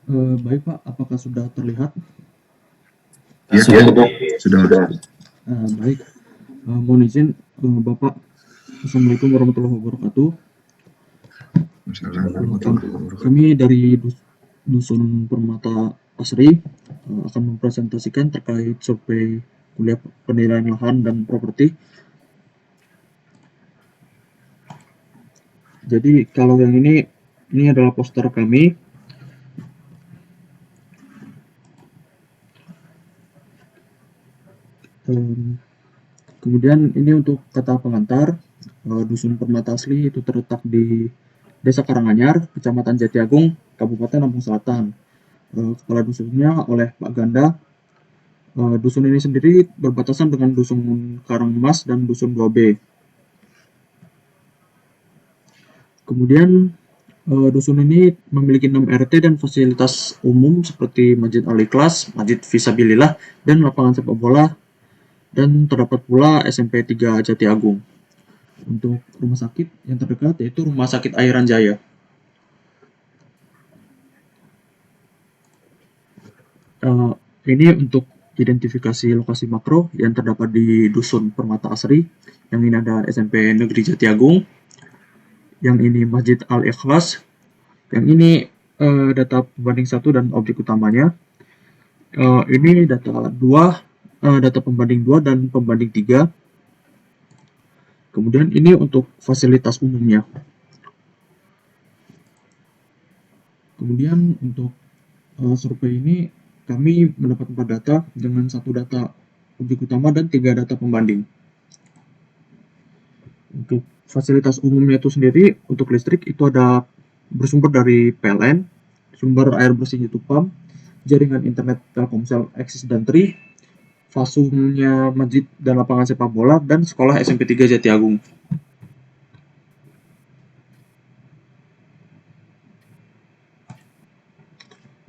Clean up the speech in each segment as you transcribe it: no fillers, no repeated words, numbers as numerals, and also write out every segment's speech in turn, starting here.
Baik Pak, apakah sudah terlihat? Ya, sudah. Baik, mohon izin Bapak. Assalamualaikum warahmatullahi wabarakatuh. Kami dari Dusun Permata Asri akan mempresentasikan terkait survei kuliah penilaian lahan dan properti. Jadi kalau yang ini adalah poster kami. Kemudian ini untuk kata pengantar. Dusun Permata Asri itu terletak di Desa Karanganyar, Kecamatan Jatiagung, Kabupaten Lampung Selatan. Kepala dusunnya oleh Pak Ganda. Dusun ini sendiri berbatasan dengan Dusun Karangmas dan Dusun 2B. Kemudian dusun ini memiliki 6 RT dan fasilitas umum seperti Masjid Al-Ikhlas, Masjid Fisabilillah, dan lapangan sepak bola, dan terdapat pula SMP 3 Jatiagung. Untuk rumah sakit yang terdekat yaitu Rumah Sakit Airan Jaya. Ini untuk identifikasi lokasi makro yang terdapat di Dusun Permata Asri. Yang ini ada SMP Negeri Jatiagung. Yang ini Masjid Al-Ikhlas. Yang ini data pembanding 1 dan objek utamanya. Ini data 2, data pembanding 2 dan pembanding 3. Kemudian ini untuk fasilitas umumnya. Kemudian untuk survei ini kami mendapat 4 data dengan 1 data objek utama dan 3 data pembanding. Untuk fasilitas umumnya itu sendiri, untuk listrik itu ada bersumber dari PLN, sumber air bersih itu PAM, jaringan internet Telkomsel, Axis dan Tri, fasumnya masjid dan lapangan sepak bola, dan sekolah SMP 3 Jatiagung.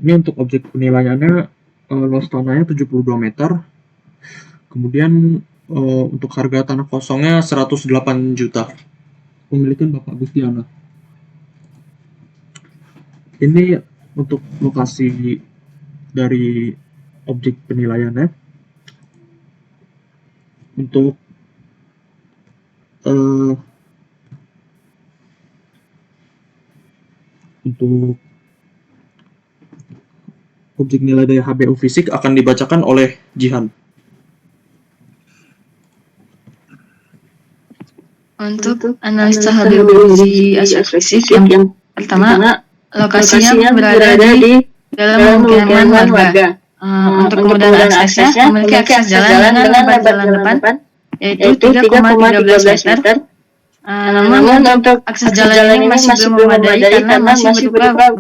Ini untuk objek penilaiannya, luas tanahnya 72 meter. Kemudian untuk harga tanah kosongnya 108 juta. Pemilikan Bapak Gustiana. Ini untuk lokasi dari objek penilaiannya. Untuk objek nilai dari HBU fisik akan dibacakan oleh Jihan. Untuk analisa HBU di aspek fisik, yang pertama, lokasinya berada di dalam pemukiman warga. Untuk kemudahan aksesnya, memiliki akses jalan dengan lebar jalan depan, yaitu 3,13 meter. Namun untuk akses jalan ini masih belum memadai karena masih berupa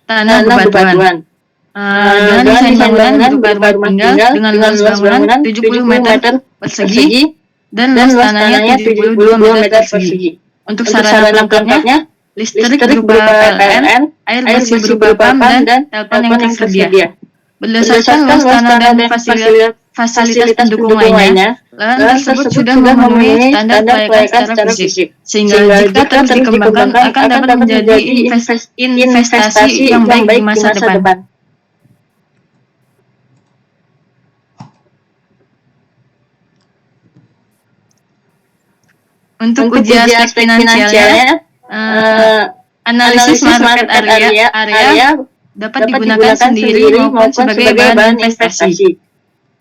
tanah bebatuan. Dengan desain bangunan berupa rumah tinggal dengan luas bangunan 70 meter persegi dan luas tanahnya 72 meter persegi. Untuk sarana lengkapnya, listrik berupa PLN, air bersih berupa PAM, dan telepon yang tersedia. Berdasarkan luas tanah dan fasilitas pendukung lainnya, lahan tersebut sudah memenuhi standar kelayakan secara fisik, sehingga jika terus dikembangkan akan dapat menjadi investasi yang baik di masa depan. Untuk uji aspek finansialnya, analisis market area dapat digunakan sendiri maupun sebagai bahan investasi.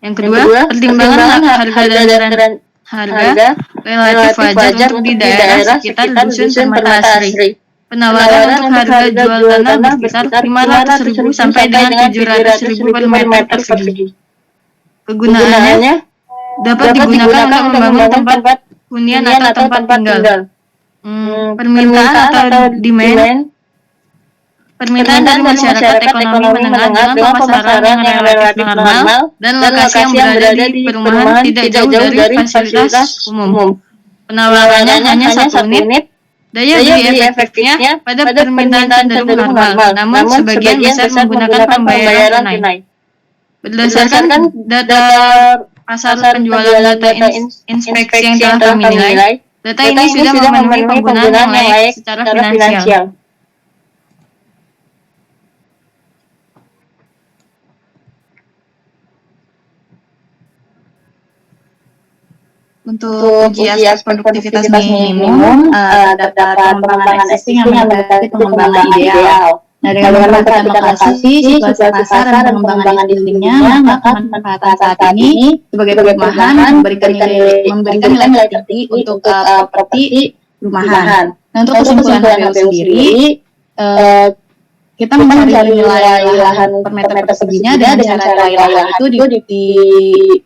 Yang kedua, pertimbangan harga dan harga relatif wajar untuk di daerah sekitar Dusun Permata Asri. Penawaran untuk harga jual tanah berkisar 500.000 sampai dengan 700.000 per meter persegi. Kegunaannya dapat digunakan untuk membangun tempat hunian atau tempat tinggal. Permintaan atau demand. Permintaan dari masyarakat ekonomi menengah dengan pemasaran yang relatif normal dan lokasi yang berada di perumahan tidak jauh dari fasilitas umum. Penawarannya hanya 1 unit. Daya beli efektifnya pada permintaan cenderung normal, namun sebagian besar menggunakan pembayaran tunai. Berdasarkan data pasar penjualan data inspeksi yang telah kami nilai, data ini sudah memenuhi penggunaan yang layak secara finansial. Untuk uji aspek produktivitas minimum, terdapat pengembangan existing yang mendekati pengembangan ideal. Nah, dengan memperhatikan lokasi, situasi pasar, dan pengembangan dindingnya, maka pemanfaatan saat ini sebagai perumahan memberikan nilai tertinggi untuk properti rumahan. Nah, untuk kesimpulan HBU sendiri, kita mencari nilai lahan per meter perseginya dengan cara nilai lahan itu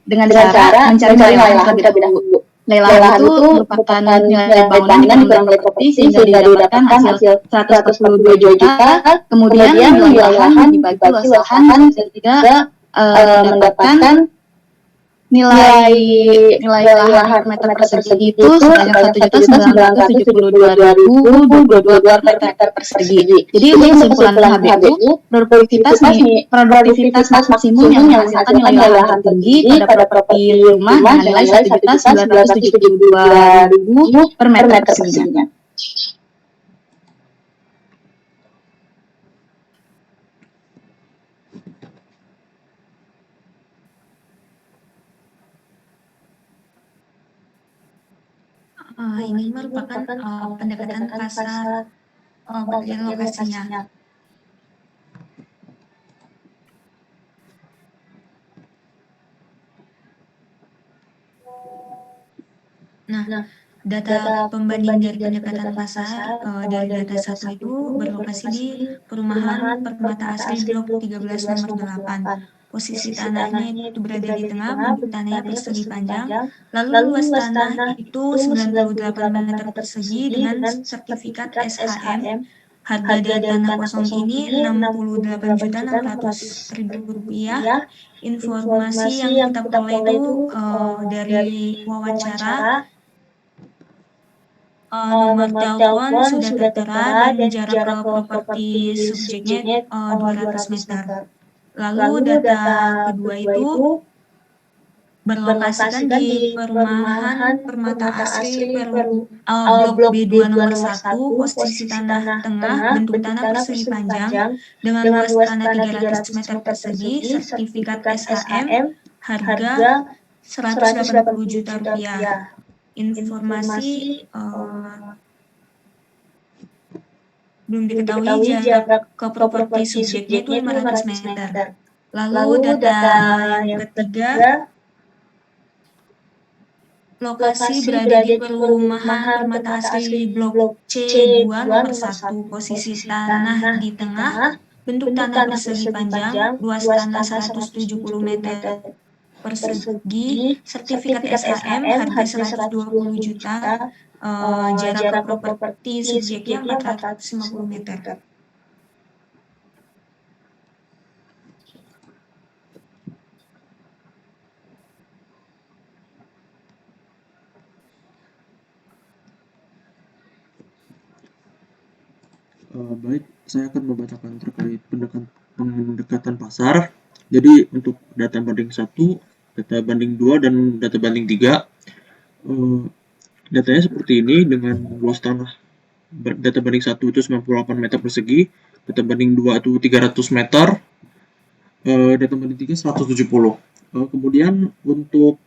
dengan cara mencari nilai lahan terlebih dahulu. Nilai lahan itu merupakan nilai bangunan dikurang nilai properti sehingga didapatkan hasil 142 juta. Kemudian nilai lahan dibagi luas lahan sehingga mendapatkan nilai lahan per meter persegi itu sebanyak 1.972.022 meter persegi. Jadi untuk kesimpulan HBU, produktivitas maksimum yang menghasilkan nilai lahan tertinggi pada properti rumah dengan nilai 1.972.000 per meter perseginya. Ini merupakan pendekatan pasar berdasarkan lokasinya. Nah, data pembanding dari pendekatan pasar dari data 1 itu berlokasi di perumahan Permata Asri Blok 13 nomor 8. Posisi tanahnya itu berada di tengah, bentuk tanahnya persegi panjang, lalu luas tanah itu 98 meter persegi dengan sertifikat SHM. Harga dari tanah kosong ini Rp68.600.000. Informasi yang kita peroleh itu dari wawancara, nomor telepon sudah tertera dan jarak ke properti subjeknya 200 meter. Lalu data kedua itu berlokasikan di perumahan Permata Asri Blok B2 nomor 1, posisi tanah tengah, bentuk tanah persegi panjang dengan luas tanah 300 meter persegi, sertifikat SHM, harga Rp180 juta. Informasi belum diketahui jarak ke properti subjeknya itu 500 meter. Lalu data yang ketiga, lokasi berada di perumahan Permata Asri Blok C2 nomor 1, posisi tanah di tengah, bentuk tanah persegi panjang, luas tanah 170 meter persegi, sertifikat SHM, harga 120 juta, jarak ke properti subjeknya 450 meter. Baik, saya akan membacakan terkait pendekatan pasar. Jadi untuk data banding 1, data banding 2, dan data banding 3, datanya seperti ini dengan luas tanah. Data banding 1 itu 98 meter persegi, data banding 2 itu 300 meter, data banding 3 170. Kemudian untuk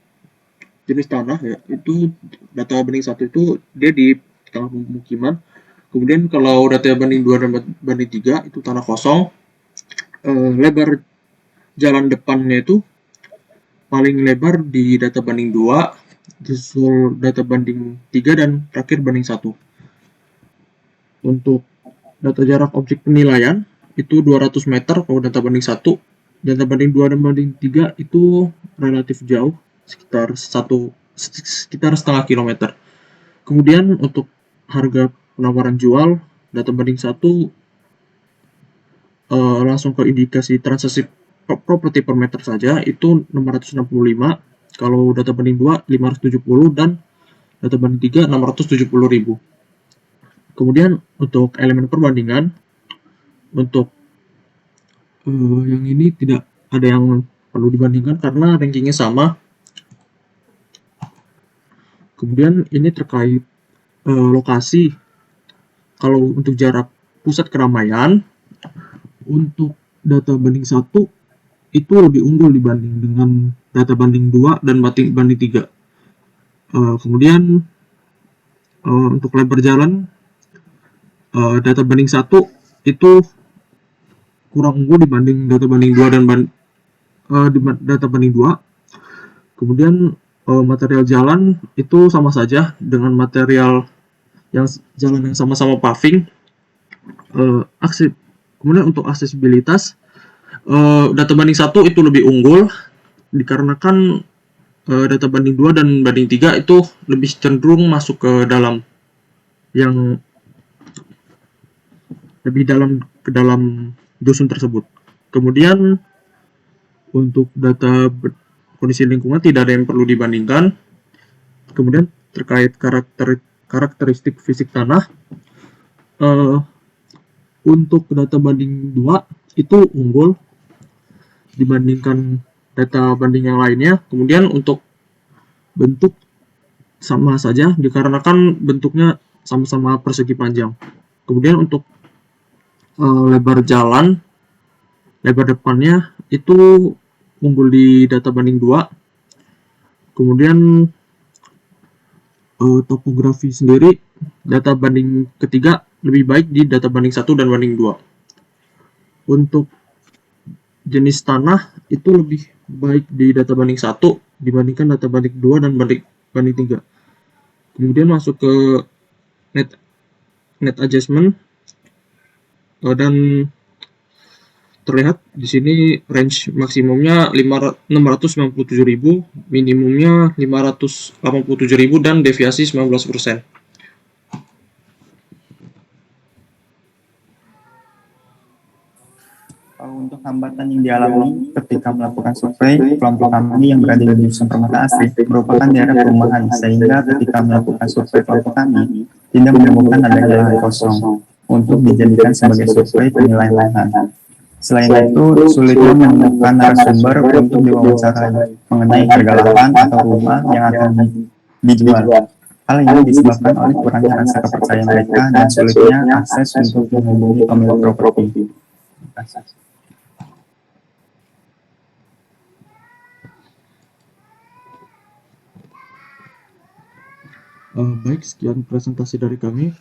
jenis tanah ya, itu data banding 1 itu dia di tengah pemukiman. Kemudian kalau data banding 2 dan banding 3 itu tanah kosong. Lebar jalan depannya itu paling lebar di data banding 2, disusul data banding 3, dan terakhir banding 1. Untuk data jarak objek penilaian itu 200 meter kalau data banding 1, data banding 2 dan banding 3 itu relatif jauh, sekitar setengah kilometer. Kemudian untuk harga penawaran jual, data banding 1 langsung ke indikasi transaksi properti per meter saja itu 665, kalau data banding 2 570, dan data banding 3 670.000. Kemudian untuk elemen perbandingan, untuk yang ini tidak ada yang perlu dibandingkan karena rankingnya sama. Kemudian ini terkait lokasi. Kalau untuk jarak pusat keramaian, untuk data banding 1 itu lebih unggul dibanding dengan data banding 2 dan banding 3. Kemudian untuk lebar jalan, data banding 1 itu kurang unggul dibanding data banding 2 dan data banding 2. Kemudian material jalan itu sama saja dengan material yang jalan yang sama-sama paving. Kemudian untuk aksesibilitas, data banding 1 itu lebih unggul dikarenakan data banding 2 dan banding 3 itu lebih cenderung masuk ke dalam ke dalam dusun tersebut. Kemudian untuk data kondisi lingkungan tidak ada yang perlu dibandingkan. Kemudian terkait karakteristik fisik tanah, untuk data banding 2 itu unggul dibandingkan data banding yang lainnya. Kemudian untuk bentuk sama saja dikarenakan bentuknya sama-sama persegi panjang. Kemudian untuk lebar jalan, lebar depannya itu unggul di data banding 2. Kemudian topografi sendiri, data banding ketiga lebih baik di data banding 1 dan banding 2. Untuk jenis tanah itu lebih baik di data banding 1 dibandingkan data banding 2 dan banding 3. Kemudian masuk ke net adjustment, dan terlihat di sini range maksimumnya 697.000, minimumnya 587.000 dan deviasi 19%. Untuk hambatan yang dialami ketika melakukan survei, kelompok kami yang berada di dusun Permata Asri merupakan daerah perumahan, sehingga ketika melakukan survei kelompok kami tidak menemukan adanya lahan kosong untuk dijadikan sebagai survei penilaian lahan. Selain itu, sulitnya menemukan narasumber untuk diwawancarai mengenai harga lahan atau rumah yang akan dijual. Hal ini disebabkan oleh kurangnya rasa kepercayaan mereka dan sulitnya akses untuk menghubungi pemilik properti. Baik, sekian presentasi dari kami.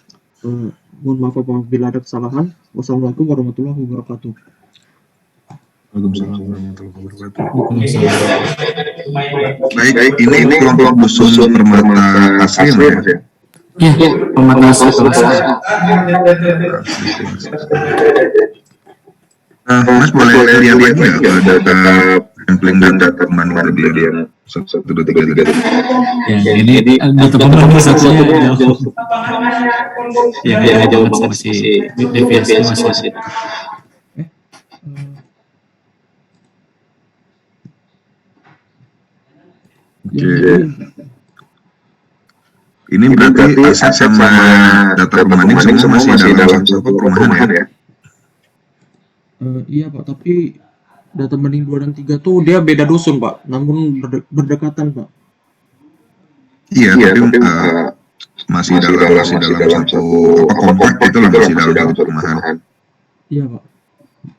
Mohon maaf apabila ada kesalahan. Wassalamualaikum warahmatullahi wabarakatuh. Waalaikumsalam warahmatullahi wabarakatuh. Baik, ini kelompok dusun Permata Asri ya? Iya, Permata Asri. Mas boleh lihat nggak data sampling dan data manual yang 1, 2, 3. Ya, ini data pembagian satunya jauh. Ya, jauh masih deviasi masih. Oke. Ini berarti aset sama data pembanding semua masih dalam satu perumahan ya? Iya Pak, tapi data banding 2 dan 3 tuh dia beda dusun Pak, namun berdekatan Pak. Iya, tapi masih dalam satu komplek itu lah, masih dalam satu perumahan. Iya Pak.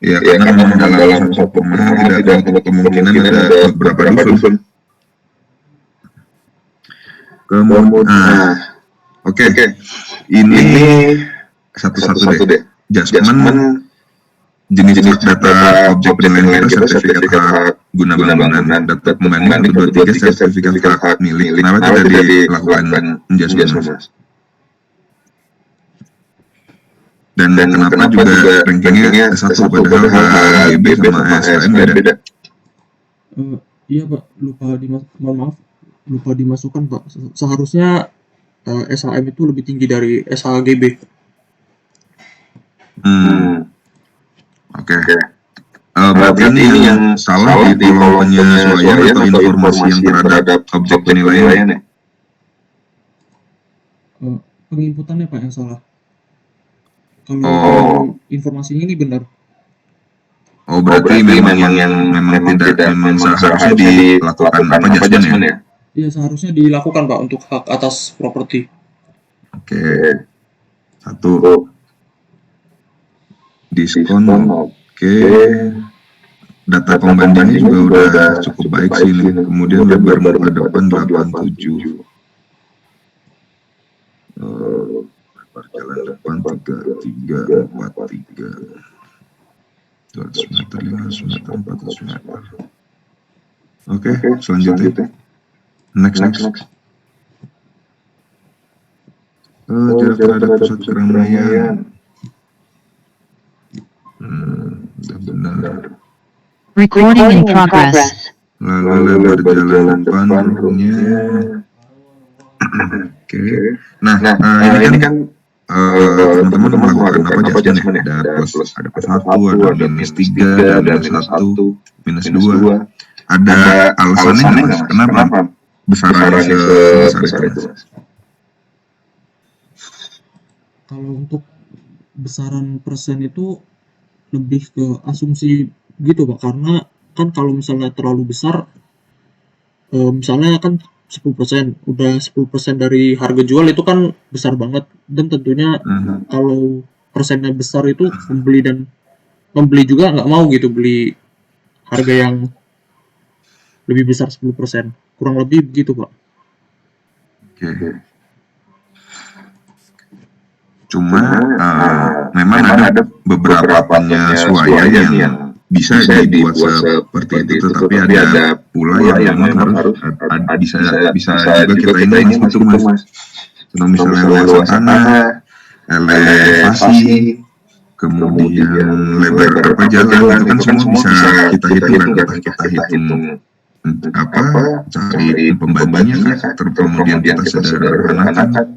Iya, karena memang dalam satu perumahan tidak ada kemungkinan ada beberapa dusun. Kemudian, oke. Ini satu-satu deh. Adjustment jenis data objek penilaian sertifikat hak guna bangunan, data pembanding 1, 2, 3 sertifikat hak milik. Kenapa tidak dilakukan adjustment? Dan kenapa juga rankingnya S1 padahal HGB sama SKN beda? Iya Pak, lupa dimasukkan Pak. Seharusnya SHM itu lebih tinggi dari SHGB. Oke. Berarti ini yang salah di kolom penyesuaian atau informasi yang terhadap objek penilaian ya? Penginputannya Pak yang salah. Kalau informasinya ini benar. Berarti memang tidak seharusnya dilakukan adjustment ya? Iya, seharusnya dilakukan Pak untuk hak atas properti. Oke. 1. Diskon, oke. Data pembandingnya juga udah cukup baik sih. Kemudian lebar muka depan 87. jalan depan 33, 43, 200 meter, 500 meter, 400 meter. Oke, selanjutnya. Next. Jarak terhadap pusat keramaian. Udah benar. Recording in progress. Lalu lebar jalan depan rupanya. Oke. Nah, ini kan teman-teman melakukan apa adjustment ya? Ada plus 1, ada minus 3, ada minus 1, minus 2. Ada alasannya nggak, Mas? Kenapa besarannya sebesar itu? Kalau untuk besaran persen itu lebih ke asumsi gitu Pak, karena kan kalau misalnya terlalu besar, misalnya kan 10%, udah 10% dari harga jual itu kan besar banget, dan tentunya kalau persennya besar itu pembeli juga nggak mau gitu beli harga yang lebih besar 10%, kurang lebih begitu Pak. Oke. Cuma memang ada beberapa penyesuaian yang bisa dibuat seperti itu, tetapi ada pula yang memang harus bisa juga kita ini itu Mas. Contoh misalnya luasan tanah, elevasi, kemudian lebar jalan, itu kan semua bisa kita hitung dan kita hitung cari pembantunya kan, kemudian kita sederhanakan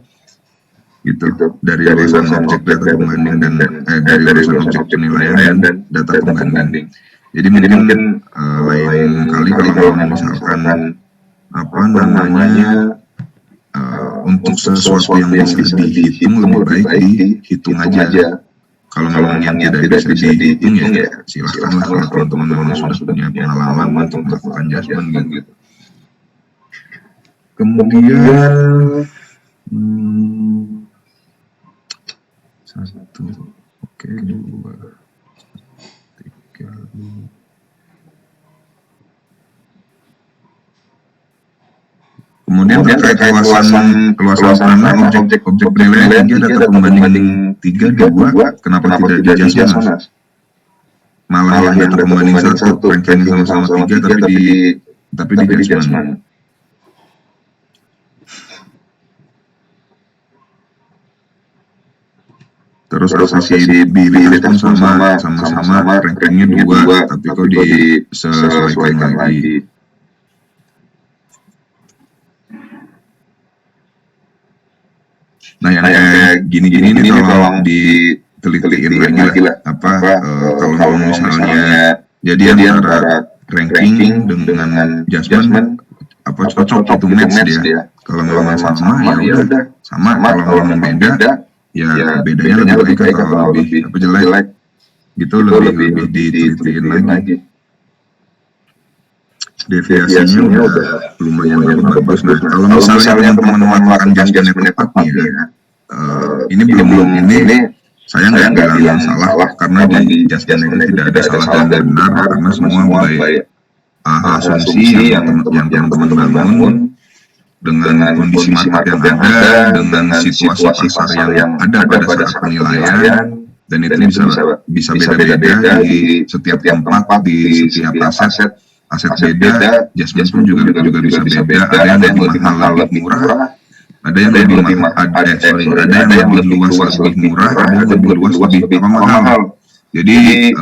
gitu dari urusan objek data pembanding dan dari urusan objek penilaian dan data pembanding. Jadi mungkin lain kali kalau misalkan untuk sesuatu yang bisa dihitung lebih baik dihitung aja. Kalau memang yang tidak bisa dihitung ya silahkanlah kalau teman-teman sudah punya pengalaman untuk melakukan adjustment gitu. Kemudian 1, oke, 2, 3. Kemudian terkait luasan tanah, objek penilaian 3, data pembanding 3, 2, kenapa tidak di adjustment? Malah yang data pembanding 1, ranking sama-sama 3, tapi di adjustment. Terus asasi dirilis pun sama-sama rankingnya 2, tapi kok disesuaikan lagi. Nah yang kayak gini-gini ini tolong diteliti lagi lah. Kalau misalnya jadi antara ranking dengan adjustment cocok itu match dia. Kalau memang sama ya udah sama, kalau memang beda ya bedanya lebih baik atau lebih jelek gitu, lebih ditelitiin lagi. Deviasinya udah lumayan bagus. Nah kalau misalnya teman-teman melakukan adjustment tepat ya, ini saya nggak bilang yang salah, karena di adjustment itu tidak ada salah dan benar, karena semua mulai asumsi yang teman-teman bangun dengan kondisi market yang ada, dengan situasi pasar yang ada pada saat penilaian, dan itu bisa beda-beda di setiap tempat, di setiap aset beda, adjustment pun juga bisa beda. Ada yang lebih mahal lebih murah, ada yang lebih luas lebih murah, ada yang lebih luas lebih mahal. Jadi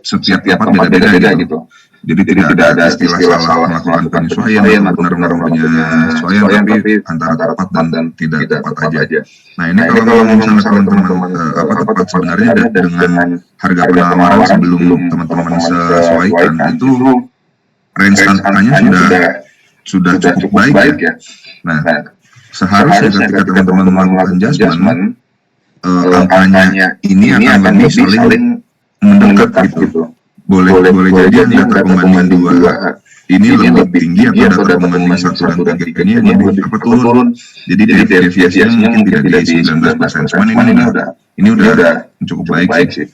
setiap tempat beda-beda gitu. Jadi tidak ada istilah salah melakukan penyesuaian, benar-benar penyesuaian, tapi antara tepat dan tidak tepat aja. Nah ini kalau misalnya teman-teman tepat sebenarnya dengan harga penawaran sebelum teman-teman sesuaikan itu range angkanya sudah cukup baik ya. Nah seharusnya ketika teman-teman melakukan adjustment, angkanya ini akan lebih saling mendekat gitu. Boleh jadi yang data pembanding 2 ini lebih tinggi, atau data pembanding 1 dan 3 ini lebih turun. Jadi deviasinya mungkin tidak di 19%, cuman ini udah cukup baik sih.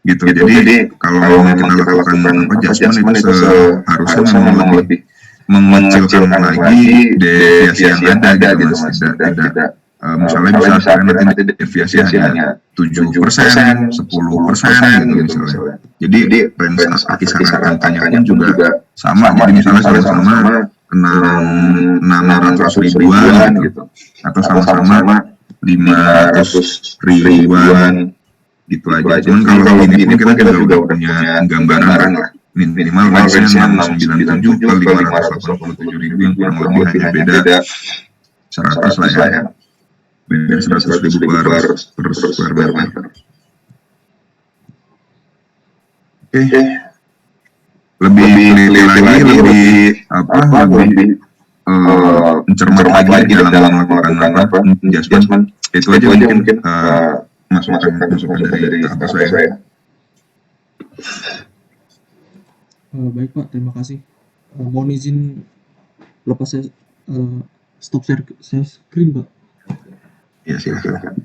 Gitu. Jadi kalau kita lakukan adjustment itu seharusnya memang lebih mengecilkan lagi deviasi yang ada gitu, Mas. Tidak misalnya bisa kalian nanti deviasi hanya 7%, 10% gitu misalnya. Jadi range kisaran angkanya pun juga sama. Jadi misalnya sama-sama 600 ribuan gitu, atau sama-sama 500 ribuan gitu aja. Cuman kalau ini pun kita juga punya gambaran lah, minimal range-nya 697 ke 587 ribu yang kurang lebih hanya beda 100 lah ya. Beda 100 ribu per square meter. Oke. Lebih teliti lagi, lebih mencermat lagi dalam melakukan adjustment. Itu aja mungkin masukan dari saya. Baik Pak, terima kasih. Mohon izin lepas saya stop share screen Pak. Ya silakan.